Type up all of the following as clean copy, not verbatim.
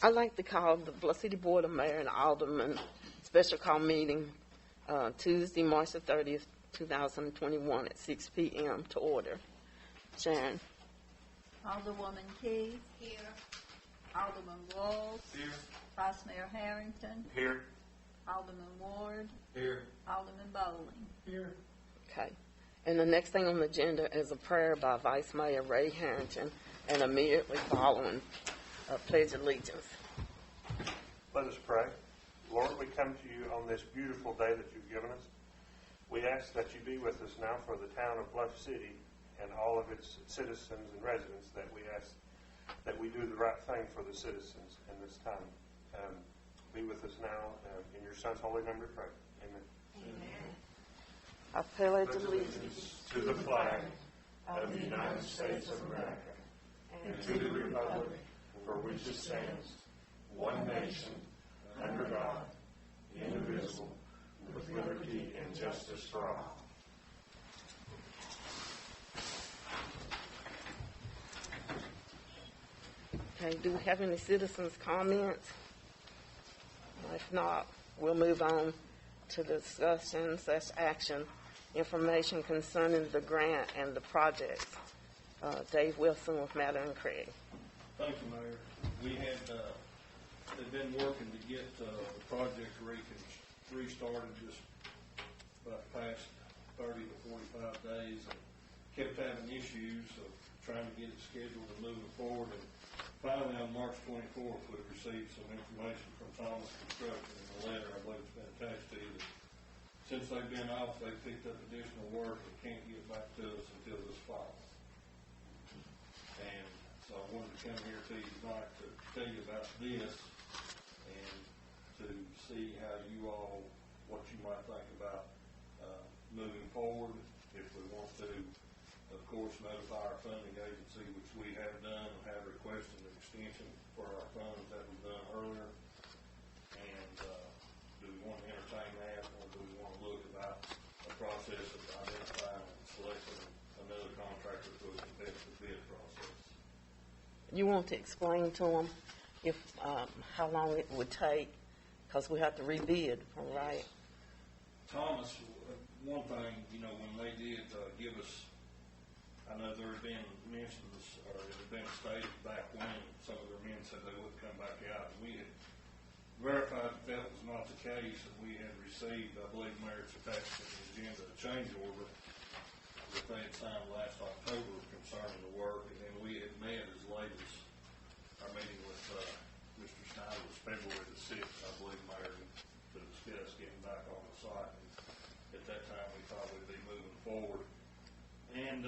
I'd like to call the Bluff City Board of Mayor and Alderman special call meeting Tuesday, March the 30th, 2021 at 6 p.m. to order. Sharon. Alderwoman Key. Here. Alderman Walls. Here. Vice Mayor Harrington. Here. Alderman Ward. Here. Alderman Bowling. Here. Okay. And the next thing on the agenda is a prayer by Vice Mayor Ray Harrington, and immediately following Pledge of Allegiance. Let us pray. Lord, we come to you on this beautiful day that you've given us. We ask that you be with us now for the town of Bluff City and all of its citizens and residents, that we ask that we do the right thing for the citizens in this time. Be with us now. In your Son's holy name we pray. Amen. I pledge allegiance To the flag of the United States of America and to the republic for which it stands, one nation, under God, indivisible, with liberty and justice for all. Okay, do we have any citizens' comments? If not, we'll move on to discussion/action, information concerning the grant and the projects. Dave Wilson with Matter and Craig. Thank you, Mayor. We had they've been working to get the project restarted just about the past 30 to 45 days, and kept having issues of trying to get it scheduled and moving forward. And finally, on March 24th, we received some information from Thomas Construction in a letter, I believe it's been attached to you, that since they've been off, they've picked up additional work and can't get back to us until this fall. And so I wanted to come here to you tonight to tell you about this and to see how you all, what you might think about moving forward. If we want to, of course, notify our funding agency, which we have done and have requested an extension for our funds that we've done earlier. And do we want to entertain that, or do we want to look about a process of identifying and selecting another contractor through a competitive bid process? You want to explain to them if how long it would take, because we have to rebid, right? Thomas, one thing, when they did give us, I know there had been mentions, or it had been stated back when some of their men said they wouldn't come back out. We had verified that was not the case, and we had received, I believe, Mayor, it's attached to the agenda, a change order that they had signed last October concerning the work, and then we had met as late as our meeting with Mr. Snyder was February the 6th, I believe, Mayor, to discuss getting back on the site. And at that time, we thought we'd be moving forward. And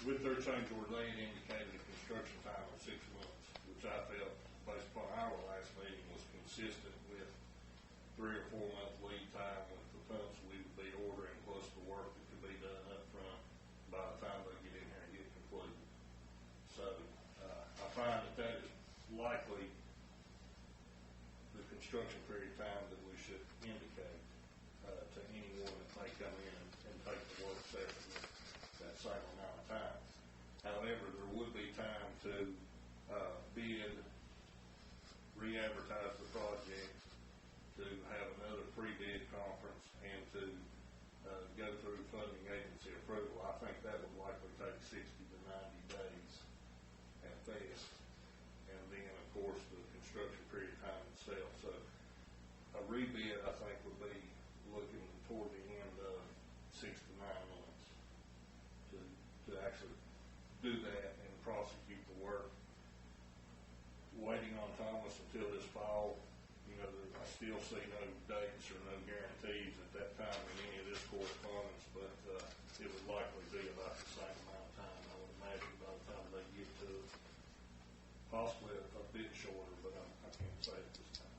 with their change order, they had indicated a construction time of 6 months, which I felt, based upon our last meeting, was consistent with 3 or 4 month lead time with the pumps we would be ordering, plus the work that could be done up front by the time they get in here and get completed. So I find that is likely the construction period of time that we should indicate to anyone that may come in and take the work separately that same amount of time. However, there would be time to bid, re-advertise the project, to have another pre-bid conference, and to go through funding agency approval. I think that would likely take 60 to 90 days at best. And then, of course, the construction period of time itself. So a rebid, I think, would be looking toward the end of 6 to 9 months to actually do that and prosecute the work. Waiting on Thomas until this fall, I still see no dates or no guarantees at that time in any of this correspondence, but it would likely be about the same amount of time, I would imagine, by the time they get to it. Possibly a bit shorter, but I can't say at this time.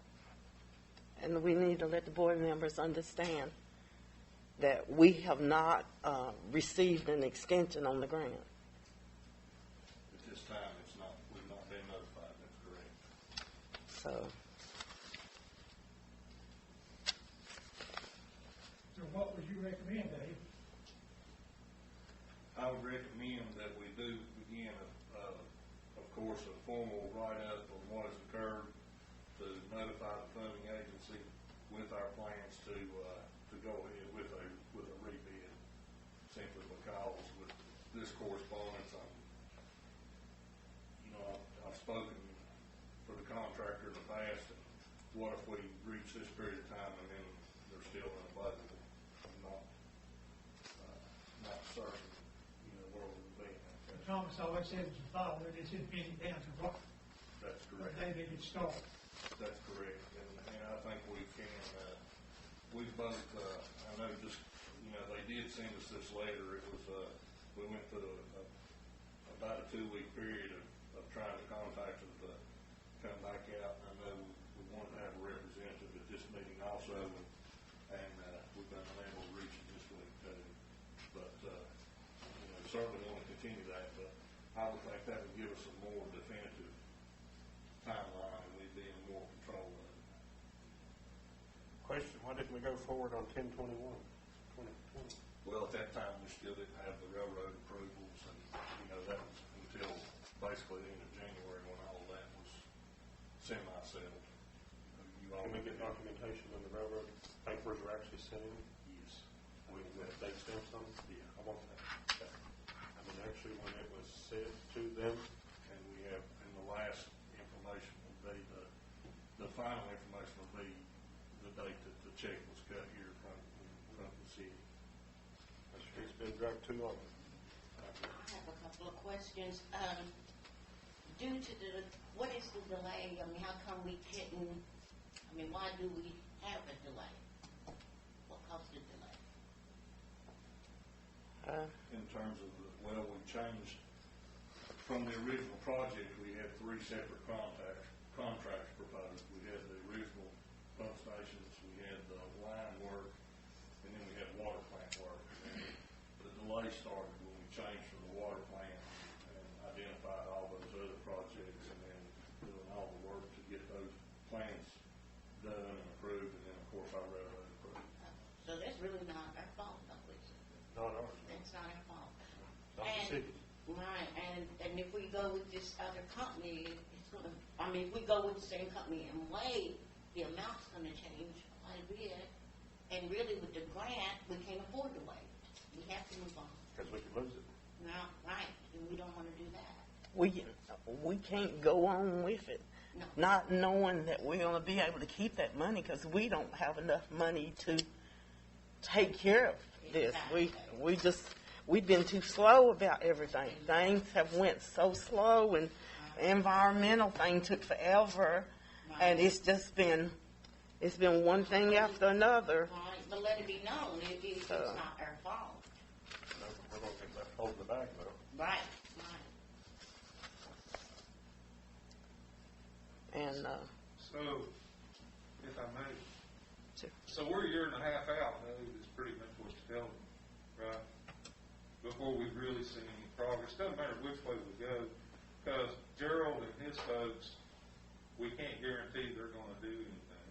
And we need to let the board members understand that we have not received an extension on the grant. At this time, we've not been notified, that's correct. So what would you recommend, Dave? I would recommend that we do begin, of course, a formal write-up of what has occurred this correspondence, I've spoken for the contractor in the past, and what if we reach this period of time and then they're still in a budget? I'm not certain, where we'll be at. Thomas always said it's a follow, it isn't getting down to what, That's what correct. day they get started. That's correct, and I think we can, we both, I know just, they did send us this letter. It was, we went through about a 2-week period of trying to contact them to come back out. I know we wanted to have a representative at this meeting also, and we've been unable to reach it this week too. But, certainly want to continue that, but I would think that would give us a more definitive timeline, and we'd be in more control of it. Question, why didn't we go forward on 10/21/2020? Well, at that time, we still didn't have the railroad approvals, and, that was until basically the end of January when all of that was semi-settled. Can we get documentation when the railroad papers were actually sent in? Yes. We have date stamps on them? Yeah. I want that. Okay. I mean, actually, when it was sent to them, And we have, and the last information will be, the final information will be the date that the check was cut here from the city. it's been dragged too long. I have a couple of questions. Due to what is the delay? I mean, how come we couldn't, why do we have a delay? What caused the delay? In terms of, we changed from the original project, we had 3 separate contracts proposed. We had the original pump stations, we had the line work, and then we had water plant work. And the delay started when we changed from the water plant and identified all those other projects, and then doing all the work to get those plans done and approved, and then, of course, our railroad approved. So that's really not our fault, no, is it? Not ours. That's not our fault. Not the city's. Right, and if we go with this other company, it's gonna, if we go with the same company and wait, the amount's gonna change quite a bit. And really with the grant, we can't afford to wait. We have to move on. Because we could lose it. Now, right, and we don't wanna do that. We can't go on with it, No. not knowing that we're going to be able to keep that money because we don't have enough money to take care of this. We've been too slow about everything. Things have went so slow, and the environmental thing took forever, and it's been one thing after another. Right, but let it be known, it's not our fault. No, we're going to get left holding the bag, though. Right, right. And So, if I may, Sure. so we're a year and a half out, is pretty much what you're telling me, right? Before we've really seen any progress. Doesn't matter which way we go, because Gerald and his folks, we can't guarantee they're going to do anything.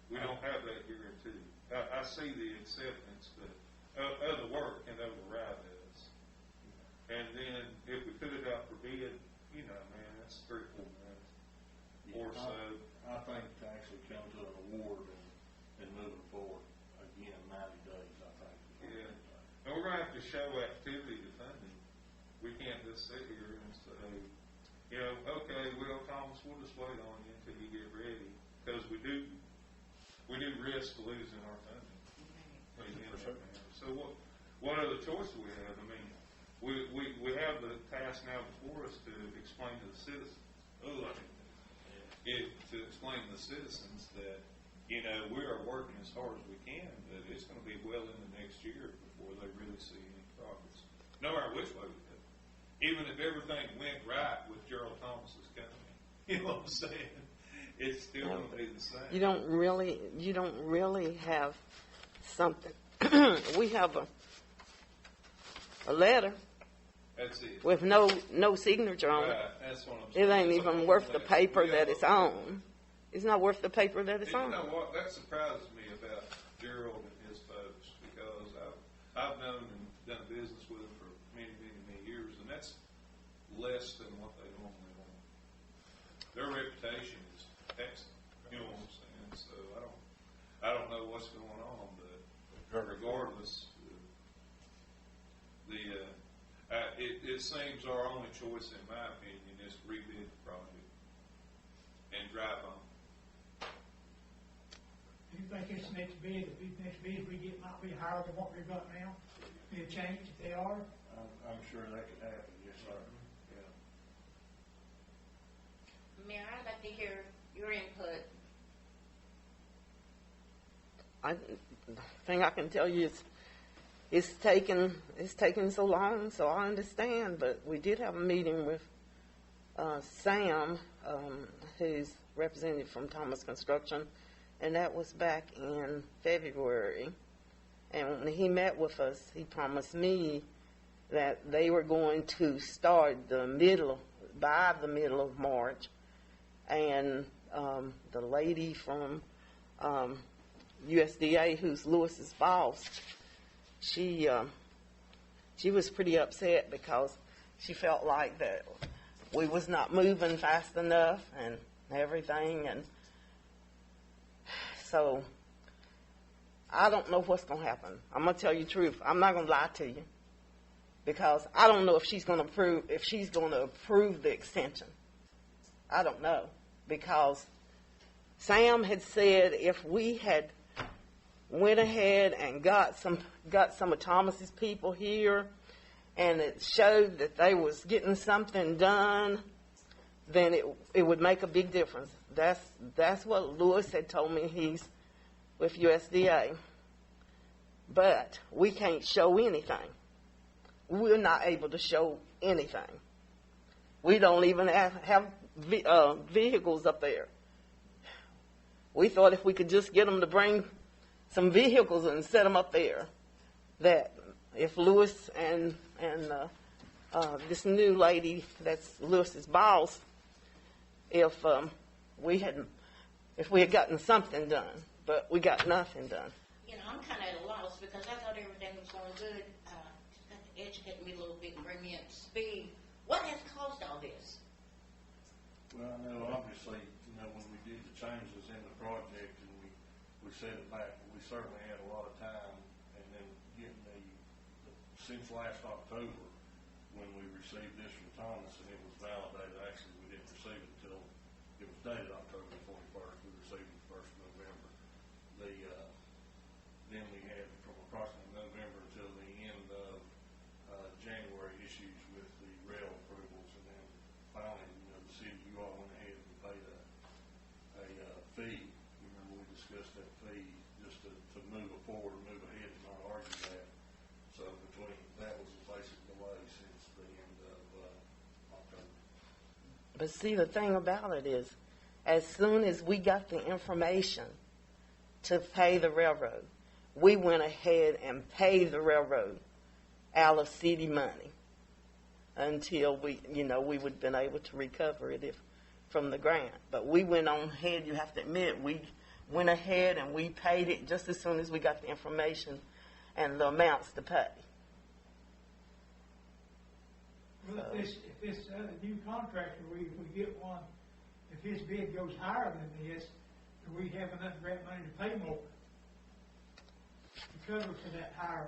We don't have that guarantee. I see the acceptance of the work and override this. And then if we put it out for bid, that's 3 or 4 months or so. I think to actually come to an award and move it forward, again, 90 days, I think. Yeah. And we're going to have to show activity to funding. We can't just sit here and say, okay, well, Thomas, we'll just wait on you until you get ready. Because we do risk losing our funding. So what other choice do we have? We have the task now before us to explain to the citizens. To explain to the citizens that, we are working as hard as we can, but it's going to be well into next year before they really see any progress. No matter which way we go. Even if everything went right with Gerald Thomas's company, you know what I'm saying? It's still going to be the same. you don't really have something. We have a letter That's it. with no signature on it. Right, that's what I'm It saying. ain't It's even a worth the formality. paper We that have it's a- on. It's not worth the paper that it's And on. you know what? That surprises me about Gerald and his folks because I've known and done business with them for many, many, many years, and that's less than what they normally want. Their reputation is excellent. You know what I'm saying? So I don't know what's going on, but regardless, the it seems our only choice, in my opinion, is to rebid the project and drive on. Do you think this next bid, if these next bids we get might be higher than what we've got now? Be a change if they are? I'm sure that could happen, yes, sir. Yeah. Mayor, I'd like to hear your input. The thing I can tell you is it's taken so long, so I understand. But we did have a meeting with Sam, who's representative from Thomas Construction, and that was back in February. And when he met with us, he promised me that they were going to start by the middle of March. And the lady from USDA, who's Lewis's boss, she was pretty upset because she felt like that we was not moving fast enough and everything. And so I don't know what's going to happen. I'm going to tell you the truth. I'm not going to lie to you because I don't know if she's going to approve the extension. I don't know, because Sam had said if we had went ahead and got some of Thomas's people here, and it showed that they was getting something done, then it would make a big difference. That's what Lewis had told me. He's with USDA, but we can't show anything. We're not able to show anything. We don't even have vehicles up there. We thought if we could just get them to bring some vehicles and set them up there, that if Lewis and this new lady that's Lewis's boss, if we had gotten something done, but we got nothing done. You know, I'm kind of at a loss because I thought everything was going good. Just got to educate me a little bit and bring me up to speed. What has caused all this? Well, I know obviously, when we did the changes in the project and we set it back, we certainly had a lot of time, and then getting since last October, when we received this from Thomas and it was validated, actually we didn't receive it until it was dated October 21st, we received it 1st of November. Then we had from approximately November until the end of January issues with the rail approvals, and then finally, the city, you all went ahead and paid a fee. You remember we discussed that fee just to move it forward and move ahead and not argue that. So that was a basic delay since the end of October. But see, the thing about it is, as soon as we got the information to pay the railroad, we went ahead and paid the railroad out of city money until we would have been able to recover it from the grant. But we went on ahead, you have to admit, we went ahead and we paid it just as soon as we got the information and the amounts to pay. Well, if this new contractor, if we get one, if his bid goes higher than this, do we have enough grant money to pay more? To cover for that higher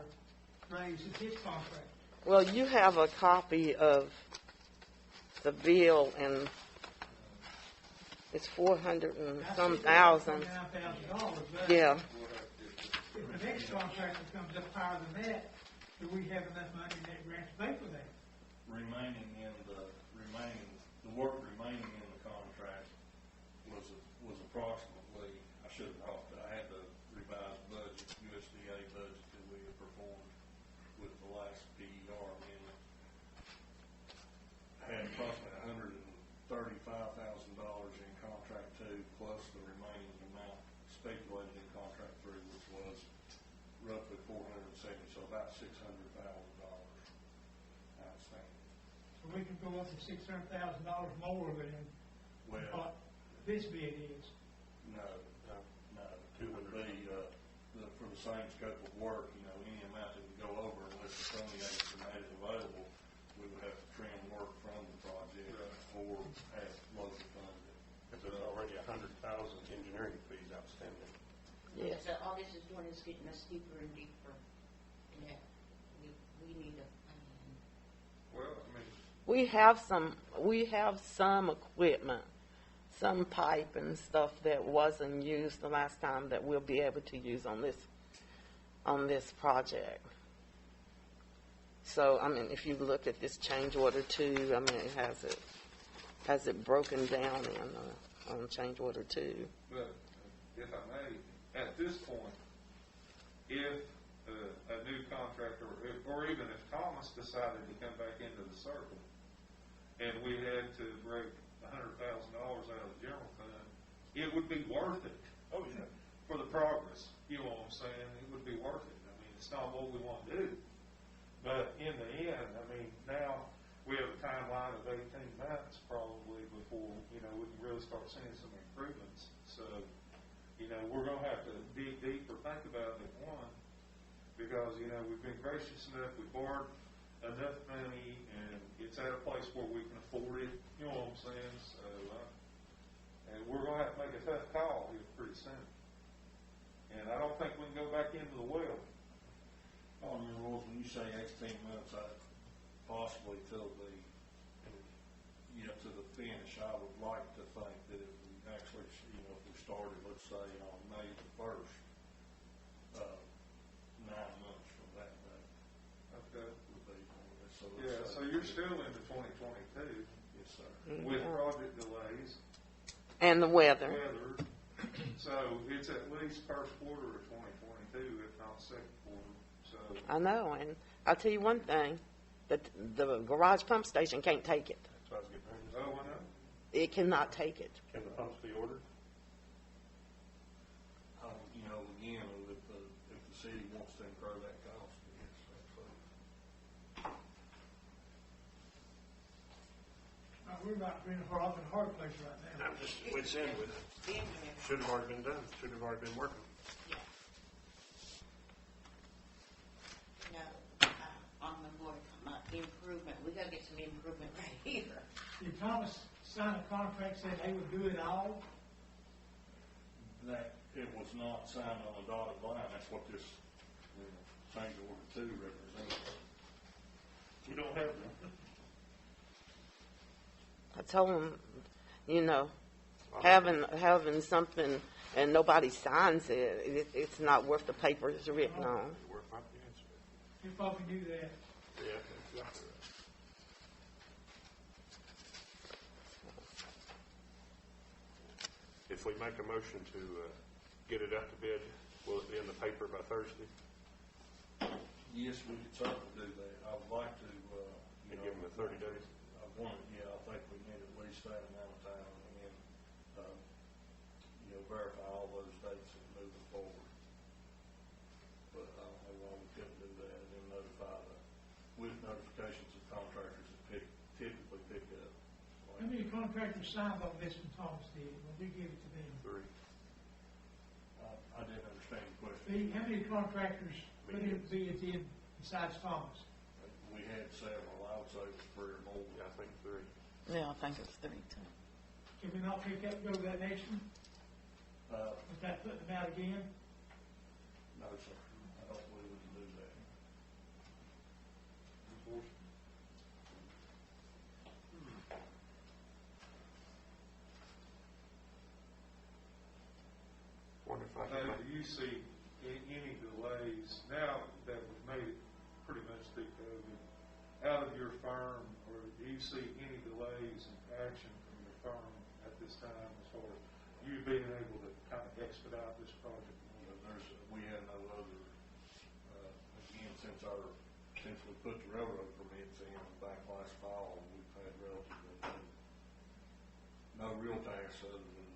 raise of his contract? Well, you have a copy of the bill, and it's 400 and some thousand. $9,000. Yeah. If the next contractor comes up higher than that, do we have enough money in that grant to pay for that? The work remaining in the contract was approximately, I should have known, but I had the revised budget, USDA budget that we had performed with the last PER amendment. I had approximately $135,000 in contract 2 plus the remaining amount speculated in contract 3, which was roughly $470, so about $600,000 outstanding. So we can go up to $600,000 more than what this bid is. No. It would be for the same scope of work, any amount that would go over unless the funding aids are made available, we would have to trim work from the project or have local funded it. If there's already 100,000 engineering fees outstanding. Yes. So all this is doing is getting us deeper and deeper in that. We need a plan. Well, I mean, We have some equipment, some pipe and stuff that wasn't used the last time that we'll be able to use on this project. So, I mean, if you look at this change order 2, I mean, it has it broken down on change order 2. But if I may, at this point, if a new contractor, or even if Thomas decided to come back into the circle, and we had to break $100,000 out of the general fund, it would be worth it. Oh, yeah. For the progress, you know what I'm saying? It would be worth it. I mean, it's not what we want to do. But in the end, I mean, now we have a timeline of 18 months probably before, you know, we can really start seeing some improvements. So, you know, we're going to have to dig deeper, think about it, one, because, you know, we've been gracious enough, we borrowed enough money, and it's at a place where we can afford it, you know what I'm saying? So, and we're going to have to make a tough call here pretty soon. And I don't think we can go back into the well. Alderman Royals, when you say 18 months, possibly till to the finish, I would like to think that if we actually, you know, if we started, let's say, on May the 1st, 9 months from that day. Okay. Would be, so Yeah, so you're still into 2022 yes, sir. with project delays, And the weather. weather. So it's at least first quarter of 2022, if not second quarter. So I know, and I'll tell you one thing, that the garage pump station can't take it. So I was getting ready to say, oh, I know. It cannot take it. can the pumps be ordered? You know, again, if the city wants to incur that cost, yes, absolutely. We're about being a rock and hard place right now. I'm just wits end with it. Should have already been done. Should have already been working. Yeah. On the board, improvement, we gotta get some improvement right here. Did Thomas sign a contract saying they would do it all? That it was not signed on a dotted line. That's what this change order 2 represents. You don't have them. I told him, you know, having something and nobody signs it's not worth the paper it's written on. Worth my answer. You probably knew that. Yeah, that's exactly right. If we make a motion to get it out to bid, will it be in the paper by Thursday? Yes, we could certainly do that. I would like to, And give them the 30 days? I think we need at least that amount of time and then, verify all those dates and move it forward. But I don't know why we couldn't do that and then with notifications of contractors that typically pick up. How many contractors signed on this when Thomas did? When we give it to them? 3. I didn't understand the question. How many contractors put in bids in besides Thomas? We had several. I would say it was 3 or more. Yeah, I think 3. Yeah, I think it's 3 too. Can we not pick up and go to that next one? Without putting them out again? No, sir. I don't believe we can do that. Wonder if I Now, can do you see any delays now that we've made it pretty much through COVID out of your firm, or do you see any delays in action from your firm at this time as far as you being able to kind of expedite this project? We had no other, again, since we put the railroad permits in back last fall, we've had relatively no real tasks other than,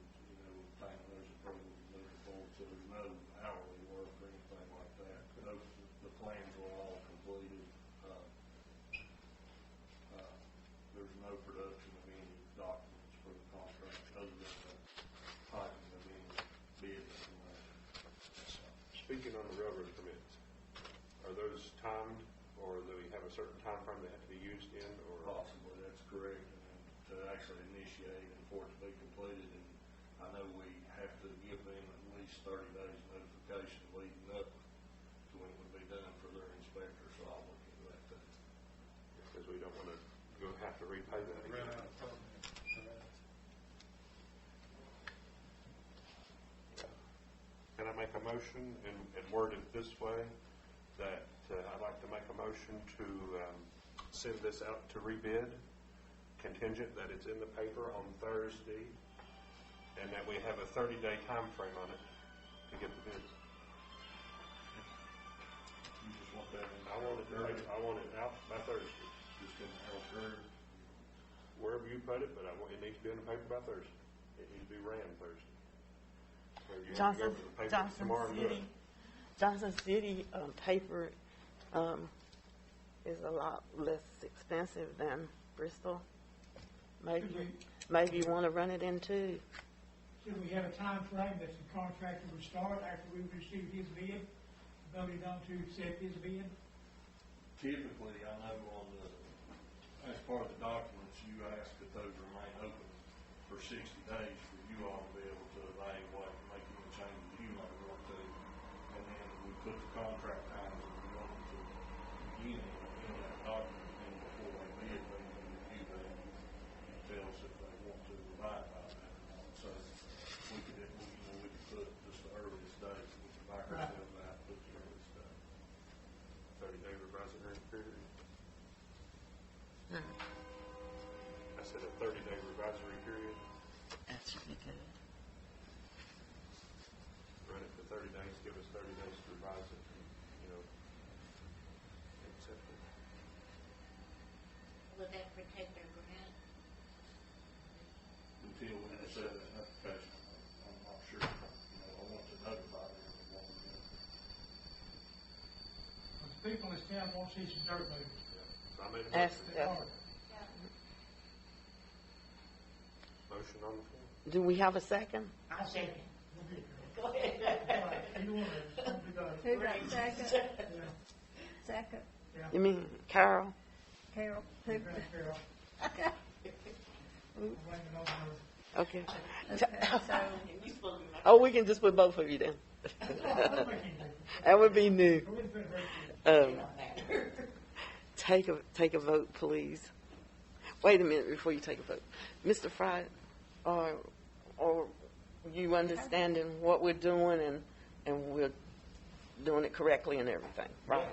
obtaining those approvals and moving forward. So there's no hourly work or anything like that. The plans were all completed. There's no production of any documents for the contract other than the typing of any bids. Speaking on the railroad permits, are those timed, or do we have a certain time frame they have to be used in, or? Possibly, that's correct, and to actually initiate and for it to be completed, and I know we have to give them at least 30 days notification leading up to when it would be done for their inspector, so I'll look into that too. Because we don't want to have to to repay that Ran again. out of funds for that. Can I make a motion and word it this way, that I'd like to make a motion to send this out to rebid, contingent that it's in the paper on Thursday, and that we have a 30-day time frame on it to get the bids. You just want that in. I want it out by Thursday, Just in Harold Curve. wherever you put it, but it needs to be in the paper by Thursday. It needs to be ran Thursday. So you have to go to the paper tomorrow and do it. Johnson City paper is a lot less expensive than Bristol. Maybe you want to run it in two. Should we have a time frame that the contractor would start after we receive his bid, voted on to accept his bid? Typically, I know on the, as part of the documents, you ask that those remain open for 60 days for you all to be able to evaluate and make any changes you might want to. And then we put the contract times that we want them to begin in that document, and before they bid, they can review that and tell us if they want to abide by that or not. So we could put just the earliest date, we could back ourselves out, put the earliest date. 30-day revisory period. I said a 30-day revisory period. That should be good. Run it for 30 days, give us 30 days to revise it, and, accept it. Would that protect their grant? Until we decide that application, I'm not sure, I want to notify them of what we're doing. The people in this town want to see some dirt moved. So I made a Ask motion. They are. Motion on the floor. Do we have a second? I second. Go ahead. Either one of us, somebody does. Who got second? Yeah, Second, yeah. You mean Carol? Carol. Who? Right, Carol. Okay. I'm blaming it on her. Okay. Okay, so, You supposed to be like, Oh, we can just put both of you down. I don't make any difference. That would be new. Go ahead and put her Um, take a vote, please. Wait a minute before you take a vote. Mr. Fry, are you understanding what we're doing and we're doing it correctly and everything, right?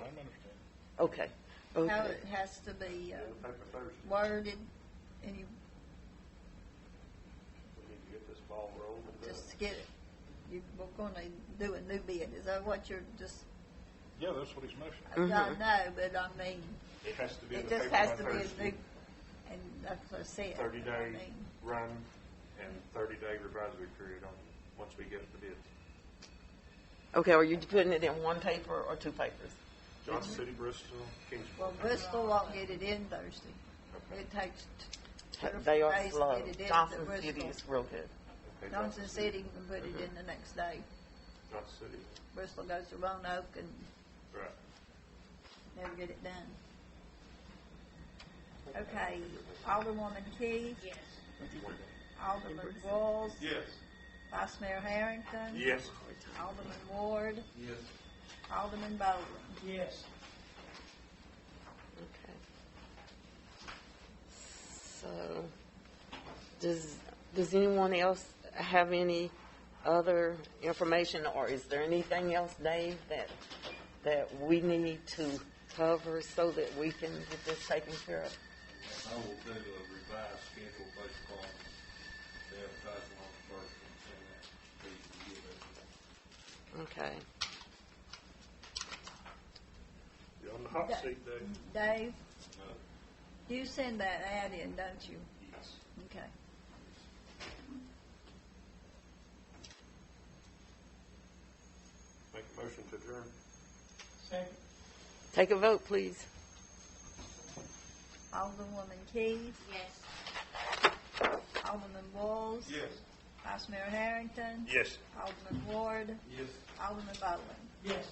Okay. how Okay. it has to be Paper Thursday. worded, and you We need to get this ball rolling. just get it. We're going to do a new bid. Is that what you're just? Yeah, that's what he's motioning. I know, but I mean, It has to be in it the just paper has by to be a Thursday. new, and that's what I said. 30-day I mean, run and 30-day revisory period on it, once we get the bids. Okay, are you putting it in one paper or two papers? Johnson City, Bristol, Well, Kingsport. Bristol won't get it in Thursday. Okay. It takes They are days to slow. get it in Johnson to City Bristol. is real good. Okay, Johnson City can put it in the next day. Johnson City, Bristol goes to Roanoke and right. never get it done. Okay, Alderwoman Key, yes. Alderman Walls, Yes. Vice Mayor Harrington, Yes. Alderman Ward, Yes. Alderman Bowling. Yes. Okay. So, does anyone else have any other information, or is there anything else, Dave, that we need to cover so that we can get this taken care of? I will do a revised schedule based upon the advertising on the first and send that to Steve to give it. Okay. You're on the hot seat, Dave. Dave, No. you send that ad in, don't you? Yes. Okay. Make a motion to adjourn. Second. Take a vote, please. Alderwoman Keys, Yes. Alderman Walls, Yes. Vice Mayor Harrington, Yes. Alderman Ward, Yes. Alderman Bowling. Yes.